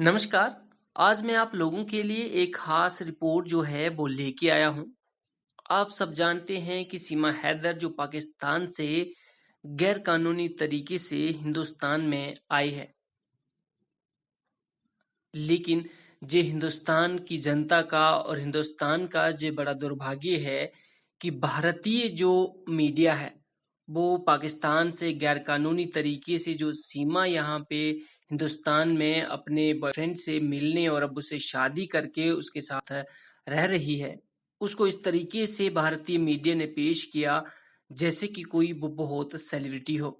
नमस्कार। आज मैं आप लोगों के लिए एक खास रिपोर्ट जो है वो लेके आया हूँ। आप सब जानते हैं कि सीमा हैदर जो पाकिस्तान से गैर कानूनी तरीके से हिंदुस्तान में आई है। लेकिन जे हिंदुस्तान की जनता का और हिंदुस्तान का जे बड़ा दुर्भाग्य है कि भारतीय जो मीडिया है वो पाकिस्तान से गैर कानूनी तरीके से जो सीमा यहाँ पे हिंदुस्तान में अपने बॉयफ्रेंड से मिलने और अब उसे शादी करके उसके साथ रह रही है, उसको इस तरीके से भारतीय मीडिया ने पेश किया जैसे कि कोई वो बहुत सेलिब्रिटी हो।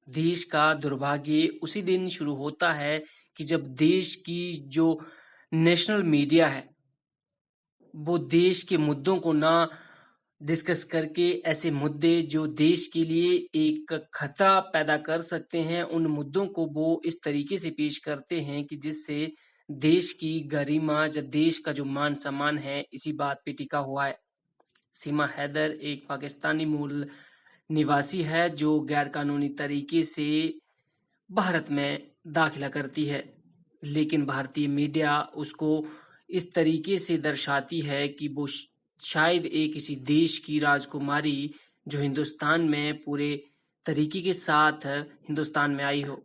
देश का दुर्भाग्य उसी दिन शुरू होता है कि जब देश की जो नेशनल मीडिया है वो देश के मुद्दों को ना डिस्कस करके ऐसे मुद्दे जो देश के लिए एक खतरा पैदा कर सकते हैं उन मुद्दों को वो इस तरीके से पेश करते हैं कि जिससे देश की गरिमा या देश का जो मान सम्मान है इसी बात पे टिका हुआ है। सीमा हैदर एक पाकिस्तानी मूल निवासी है जो गैर कानूनी तरीके से भारत में दाखिला करती है, लेकिन भारतीय मीडिया उसको इस तरीके से दर्शाती है कि वो शायद एक किसी देश की राजकुमारी जो हिंदुस्तान में पूरे तरीके के साथ हिंदुस्तान में आई हो।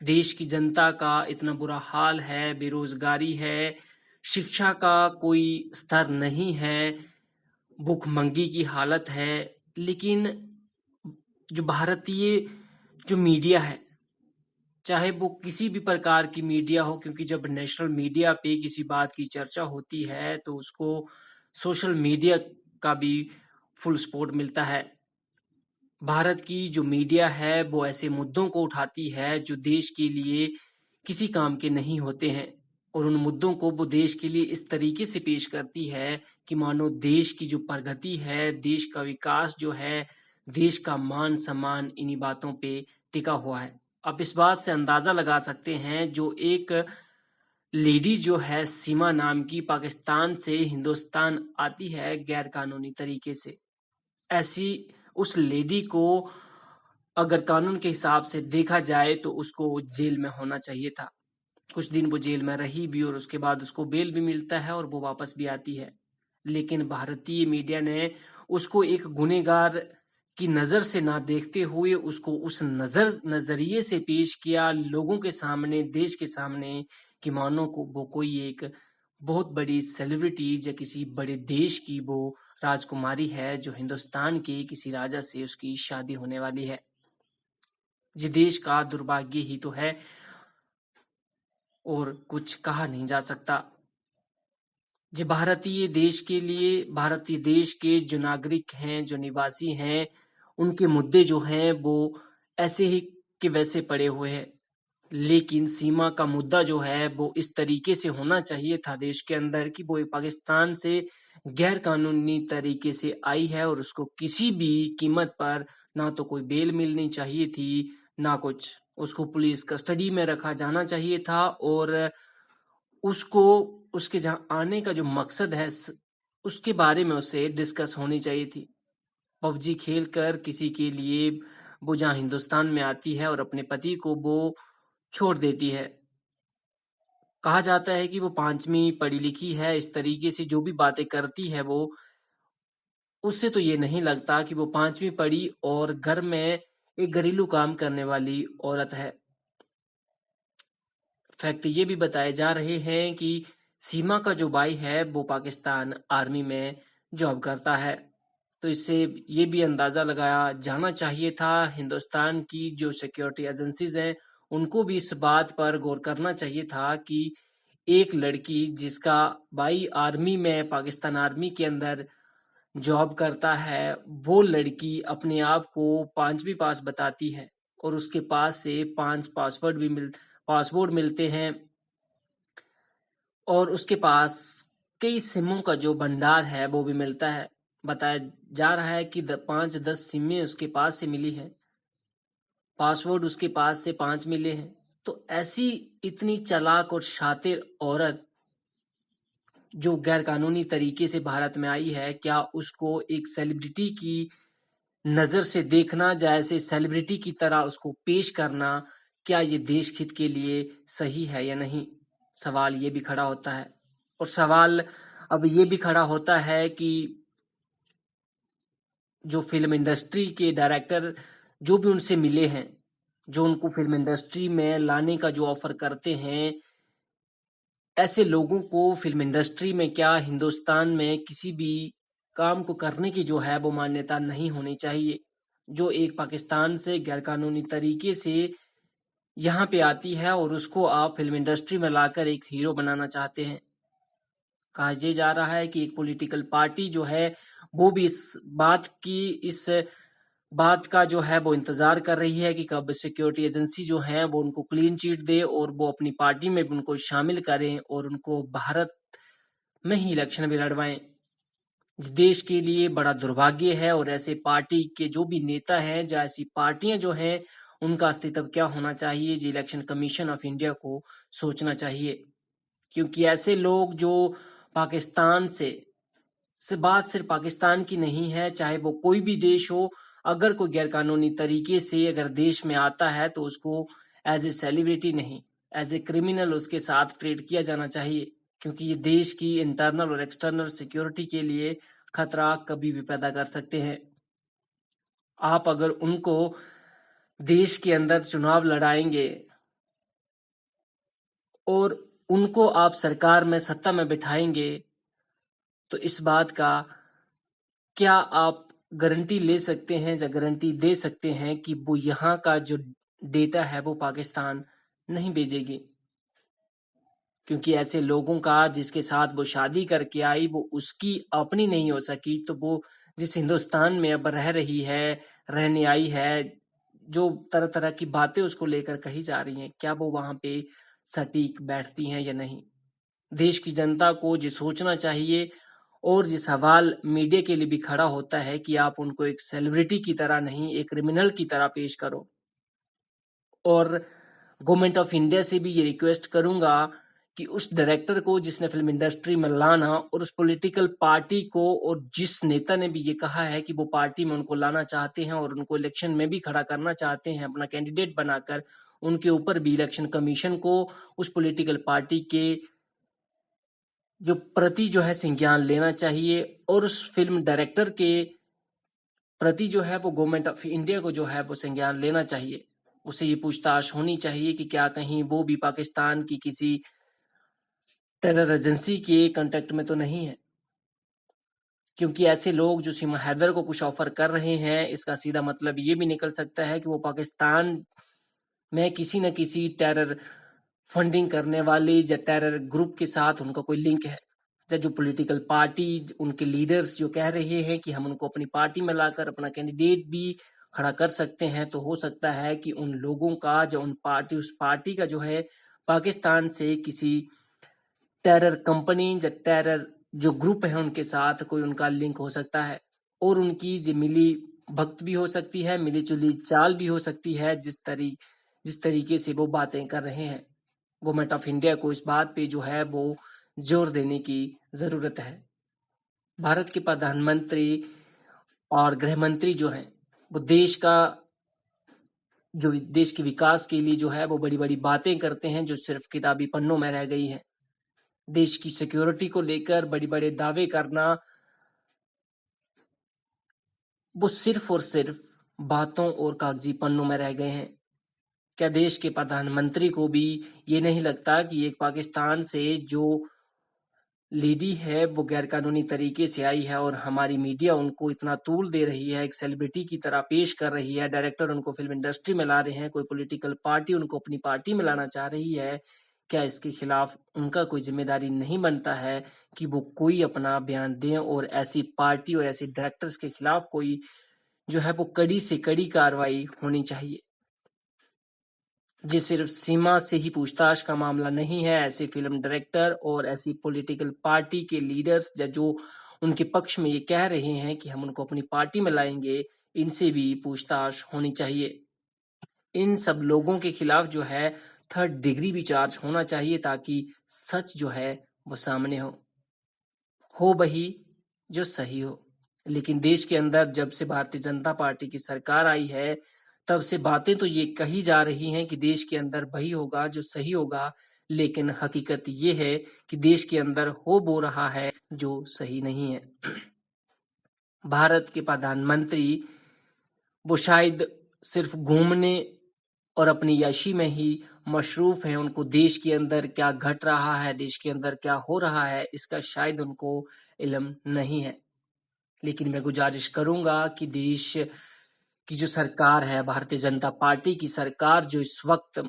देश की जनता का इतना बुरा हाल है, बेरोजगारी है, शिक्षा का कोई स्तर नहीं है, भूखमंगी की हालत है, लेकिन जो भारतीय जो मीडिया है चाहे वो किसी भी प्रकार की मीडिया हो, क्योंकि जब नेशनल मीडिया पे किसी बात की चर्चा होती है तो उसको सोशल मीडिया का भी फुल सपोर्ट मिलता है। भारत की जो मीडिया है वो ऐसे मुद्दों को उठाती है जो देश के लिए किसी काम के नहीं होते हैं और उन मुद्दों को वो देश के लिए इस तरीके से पेश करती है कि मानो देश की जो प्रगति है, देश का विकास जो है, देश का मान सम्मान इन्हीं बातों पे टिका हुआ है। आप इस बात से अंदाजा लगा सकते हैं जो एक लेडी जो है सीमा नाम की पाकिस्तान से हिंदुस्तान आती है गैर कानूनी तरीके से। ऐसी उस लेडी को अगर कानून के हिसाब से देखा जाए तो उसको जेल में होना चाहिए था। कुछ दिन वो जेल में रही भी और उसके बाद उसको बेल भी मिलता है और वो वापस भी आती है। लेकिन भारतीय मीडिया ने उसको एक गुनहगार की नज़र से ना देखते हुए उसको उस नज़रिए से पेश किया लोगों के सामने, देश के सामने कि मानो को वो कोई एक बहुत बड़ी सेलिब्रिटी या किसी बड़े देश की वो राजकुमारी है जो हिंदुस्तान के किसी राजा से उसकी शादी होने वाली है। ये देश का दुर्भाग्य ही तो है और कुछ कहा नहीं जा सकता। जे भारतीय देश के लिए, भारतीय देश के जो नागरिक हैं, जो निवासी हैं, उनके मुद्दे जो हैं वो ऐसे ही के वैसे पड़े हुए हैं। लेकिन सीमा का मुद्दा जो है वो इस तरीके से होना चाहिए था देश के अंदर कि वो पाकिस्तान से गैर कानूनी तरीके से आई है और उसको किसी भी कीमत पर ना तो कोई बेल मिलनी चाहिए थी, ना कुछ। उसको पुलिस कस्टडी में रखा जाना चाहिए था और उसको उसके जहाँ आने का जो मकसद है उसके बारे में उससे डिस्कस होनी चाहिए थी। पबजी खेलकर किसी के लिए वो जहाँ हिंदुस्तान में आती है और अपने पति को वो छोड़ देती है। कहा जाता है कि वो 5वीं पढ़ी लिखी है, इस तरीके से जो भी बातें करती है वो, उससे तो ये नहीं लगता कि वो 5वीं पढ़ी और घर में एक घरेलू काम करने वाली औरत है। फैक्ट ये भी बताए जा रहे हैं कि सीमा का जो भाई है वो पाकिस्तान आर्मी में जॉब करता है। तो इससे ये भी अंदाजा लगाया जाना चाहिए था हिंदुस्तान की जो सिक्योरिटी एजेंसीज हैं उनको भी इस बात पर गौर करना चाहिए था कि एक लड़की जिसका भाई आर्मी में पाकिस्तान आर्मी के अंदर जॉब करता है वो लड़की अपने आप को 5वीं पास बताती है और उसके पास से 5 पासपोर्ट मिलते हैं और उसके पास कई सिमों का जो भंडार है वो भी मिलता है। बताया जा रहा है कि 5-10 सिमें उसके पास से मिली है, पासवर्ड उसके पास से 5 मिले हैं। तो ऐसी इतनी चालाक और शातिर औरत जो गैर कानूनी तरीके से भारत में आई है, क्या उसको एक सेलिब्रिटी की नज़र से देखना, जैसे सेलिब्रिटी की तरह उसको पेश करना, क्या ये देश हित के लिए सही है या नहीं? सवाल ये भी खड़ा होता है। और सवाल अब ये भी खड़ा होता है कि जो फ़िल्म इंडस्ट्री के डायरेक्टर जो भी उनसे मिले हैं, जो उनको फ़िल्म इंडस्ट्री में लाने का जो ऑफ़र करते हैं, ऐसे लोगों को फ़िल्म इंडस्ट्री में क्या हिंदुस्तान में किसी भी काम को करने की जो है वो मान्यता नहीं होनी चाहिए। जो एक पाकिस्तान से गैरकानूनी तरीके से यहाँ पे आती है और उसको आप फ़िल्म इंडस्ट्री में लाकर एक हीरो बनाना चाहते हैं। कहा ये जा रहा है कि एक पॉलिटिकल पार्टी जो है वो भी इस बात का जो है वो इंतजार कर रही है कि कब सिक्योरिटी एजेंसी जो है वो उनको क्लीन चिट दे और वो अपनी पार्टी में भी उनको शामिल करें और उनको भारत में ही इलेक्शन भी लड़वाएं। देश के लिए बड़ा दुर्भाग्य है और ऐसे पार्टी के जो भी नेता हैं या ऐसी पार्टियां जो हैं उनका अस्तित्व क्या होना चाहिए, ये इलेक्शन कमीशन ऑफ इंडिया को सोचना चाहिए। क्योंकि ऐसे लोग जो पाकिस्तान से बात सिर्फ पाकिस्तान की नहीं है, चाहे वो कोई भी देश हो, अगर कोई गैरकानूनी तरीके से अगर देश में आता है तो उसको एज ए सेलिब्रिटी नहीं, एज ए क्रिमिनल उसके साथ ट्रीट किया जाना चाहिए। क्योंकि ये देश की इंटरनल और एक्सटर्नल सिक्योरिटी के लिए खतरा कभी भी पैदा कर सकते हैं। आप अगर उनको देश के अंदर चुनाव लड़ाएंगे और उनको आप सरकार में सत्ता में बिठाएंगे तो इस बात का क्या आप गारंटी ले सकते हैं या गारंटी दे सकते हैं कि वो यहाँ का जो डेटा है वो पाकिस्तान नहीं भेजेगी? क्योंकि ऐसे लोगों का जिसके साथ वो शादी करके आई वो उसकी अपनी नहीं हो सकी, तो वो जिस हिंदुस्तान में अब रह रही है, रहने आई है, जो तरह तरह की बातें उसको लेकर कही जा रही हैं, क्या वो वहां पे सटीक बैठती हैं या नहीं? देश की जनता को ये सोचना चाहिए। और ये सवाल मीडिया के लिए भी खड़ा होता है कि आप उनको एक सेलिब्रिटी की तरह नहीं, एक क्रिमिनल की तरह पेश करो। और गवर्नमेंट ऑफ इंडिया से भी ये रिक्वेस्ट करूंगा कि उस डायरेक्टर को जिसने फिल्म इंडस्ट्री में लाना और उस पॉलिटिकल पार्टी को और जिस नेता ने भी ये कहा है कि वो पार्टी में उनको लाना चाहते हैं और उनको इलेक्शन में भी खड़ा करना चाहते हैं अपना कैंडिडेट बनाकर, उनके ऊपर भी इलेक्शन कमीशन को उस पॉलिटिकल पार्टी के जो प्रति जो है संज्ञान लेना चाहिए और उस फिल्म डायरेक्टर के प्रति जो है वो गवर्नमेंट ऑफ इंडिया को जो है वो संज्ञान लेना चाहिए। उसे ये पूछताछ होनी चाहिए कि क्या कहीं वो भी पाकिस्तान की किसी टेरर एजेंसी के कांटेक्ट में तो नहीं है। क्योंकि ऐसे लोग जो सीमा हैदर को कुछ ऑफर कर रहे हैं, इसका सीधा मतलब ये भी निकल सकता है कि वो पाकिस्तान में किसी न किसी टेरर फंडिंग करने वाले या टेरर ग्रुप के साथ उनका कोई लिंक है। या जो पॉलिटिकल पार्टी उनके लीडर्स जो कह रहे हैं कि हम उनको अपनी पार्टी में लाकर अपना कैंडिडेट भी खड़ा कर सकते हैं, तो हो सकता है कि उन लोगों का जो उस पार्टी का जो है पाकिस्तान से किसी टेरर कंपनी या टेरर जो ग्रुप है उनके साथ कोई उनका लिंक हो सकता है। और उनकी जो मिली भक्त भी हो सकती है, मिली जुली चाल भी हो सकती है, जिस तरीके से वो बातें कर रहे हैं। गवर्नमेंट ऑफ इंडिया को इस बात पे जो है वो जोर देने की जरूरत है। भारत के प्रधानमंत्री और गृह मंत्री जो हैं वो देश के विकास के लिए जो है वो बड़ी बड़ी बातें करते हैं जो सिर्फ किताबी पन्नों में रह गई हैं। देश की सिक्योरिटी को लेकर बड़े बड़े दावे करना वो सिर्फ और सिर्फ बातों और कागजी पन्नों में रह गए हैं। क्या देश के प्रधानमंत्री को भी ये नहीं लगता कि एक पाकिस्तान से जो लेडी है वो गैरकानूनी तरीके से आई है और हमारी मीडिया उनको इतना तूल दे रही है, एक सेलिब्रिटी की तरह पेश कर रही है, डायरेक्टर उनको फिल्म इंडस्ट्री में ला रहे हैं, कोई पॉलिटिकल पार्टी उनको अपनी पार्टी में लाना चाह रही है, क्या इसके खिलाफ उनका कोई जिम्मेदारी नहीं बनता है कि वो कोई अपना बयान दें और ऐसी पार्टी और ऐसे डायरेक्टर्स के खिलाफ कोई जो है वो कड़ी से कड़ी कार्रवाई होनी चाहिए। जी सिर्फ सीमा से ही पूछताछ का मामला नहीं है, ऐसे फिल्म डायरेक्टर और ऐसी पॉलिटिकल पार्टी के लीडर्स या जो उनके पक्ष में ये कह रहे हैं कि हम उनको अपनी पार्टी में लाएंगे, इनसे भी पूछताछ होनी चाहिए। इन सब लोगों के खिलाफ जो है थर्ड डिग्री भी चार्ज होना चाहिए ताकि सच जो है वो सामने हो वही जो सही हो। लेकिन देश के अंदर जब से भारतीय जनता पार्टी की सरकार आई है तब से बातें तो ये कही जा रही हैं कि देश के अंदर वही होगा जो सही होगा, लेकिन हकीकत ये है कि देश के अंदर हो वो रहा है जो सही नहीं है। भारत के प्रधानमंत्री वो शायद सिर्फ घूमने और अपनी यशी में ही मशरूफ हैं। उनको देश के अंदर क्या घट रहा है, देश के अंदर क्या हो रहा है, इसका शायद उनको इल्म नहीं है। लेकिन मैं गुजारिश करूंगा कि देश की जो सरकार है, भारतीय जनता पार्टी की सरकार जो इस वक्त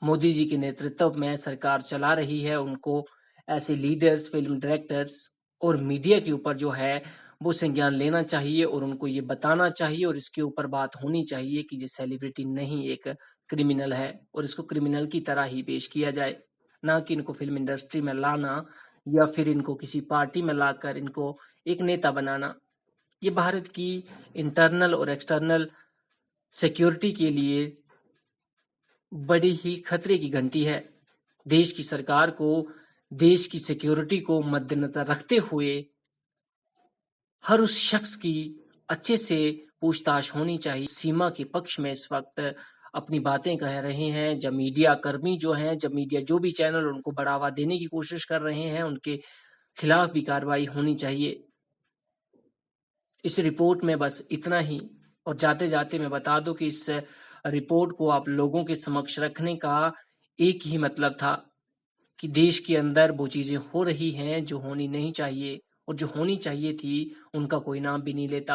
मोदी जी के नेतृत्व में सरकार चला रही है, उनको ऐसे लीडर्स, फिल्म डायरेक्टर्स और मीडिया के ऊपर जो है वो संज्ञान लेना चाहिए और उनको ये बताना चाहिए और इसके ऊपर बात होनी चाहिए कि ये सेलिब्रिटी नहीं, एक क्रिमिनल है और इसको क्रिमिनल की तरह ही पेश किया जाए, ना कि इनको फिल्म इंडस्ट्री में लाना या फिर इनको किसी पार्टी में लाकर इनको एक नेता बनाना। ये भारत की इंटरनल और एक्सटर्नल सिक्योरिटी के लिए बड़ी ही खतरे की घंटी है। देश की सरकार को देश की सिक्योरिटी को मद्देनजर रखते हुए हर उस शख्स की अच्छे से पूछताछ होनी चाहिए। सीमा के पक्ष में इस वक्त अपनी बातें कह रहे हैं। जब मीडिया कर्मी जो हैं, जब मीडिया जो भी चैनल उनको बढ़ावा देने की कोशिश कर रहे हैं, उनके खिलाफ भी कार्रवाई होनी चाहिए। इस रिपोर्ट में बस इतना ही, और जाते जाते मैं बता दूं कि इस रिपोर्ट को आप लोगों के समक्ष रखने का एक ही मतलब था कि देश के अंदर वो चीजें हो रही हैं जो होनी नहीं चाहिए, और जो होनी चाहिए थी उनका कोई नाम भी नहीं लेता।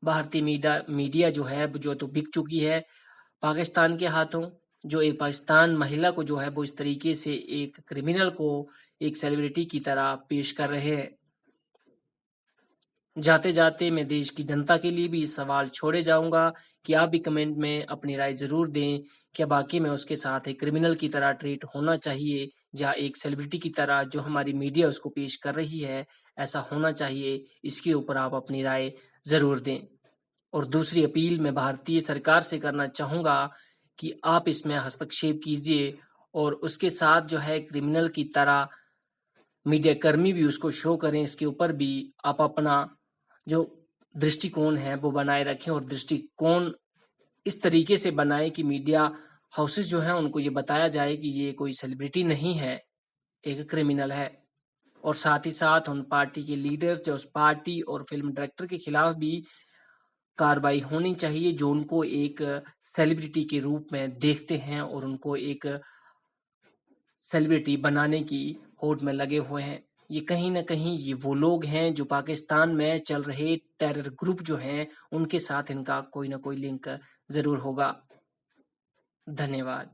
भारतीय मीडिया जो है जो तो बिक चुकी है पाकिस्तान के हाथों। जो एक पाकिस्तान महिला को जो है वो इस तरीके से एक क्रिमिनल को एक सेलिब्रिटी की तरह पेश कर रहे हैं। जाते जाते मैं देश की जनता के लिए भी सवाल छोड़े जाऊंगा कि आप भी कमेंट में अपनी राय जरूर दें। क्या बाकी में उसके साथ एक क्रिमिनल की तरह ट्रीट होना चाहिए या एक सेलिब्रिटी की तरह जो हमारी मीडिया उसको पेश कर रही है ऐसा होना चाहिए? इसके ऊपर आप अपनी राय जरूर दें। और दूसरी अपील मैं भारतीय सरकार से करना चाहूंगा कि आप इसमें हस्तक्षेप कीजिए और उसके साथ जो है क्रिमिनल की तरह मीडिया कर्मी भी उसको शो करें। इसके ऊपर भी आप अपना जो दृष्टिकोण है वो बनाए रखें, और दृष्टिकोण इस तरीके से बनाए कि मीडिया हाउसेस जो हैं उनको ये बताया जाए कि ये कोई सेलिब्रिटी नहीं है, एक क्रिमिनल है। और साथ ही साथ उन पार्टी के लीडर्स जो उस पार्टी और फिल्म डायरेक्टर के खिलाफ भी कार्रवाई होनी चाहिए जो उनको एक सेलिब्रिटी के रूप में देखते हैं और उनको एक सेलिब्रिटी बनाने की होड़ में लगे हुए हैं। ये कहीं न कहीं ये वो लोग हैं जो पाकिस्तान में चल रहे टेरर ग्रुप जो हैं उनके साथ इनका कोई ना कोई लिंक ज़रूर होगा। धन्यवाद।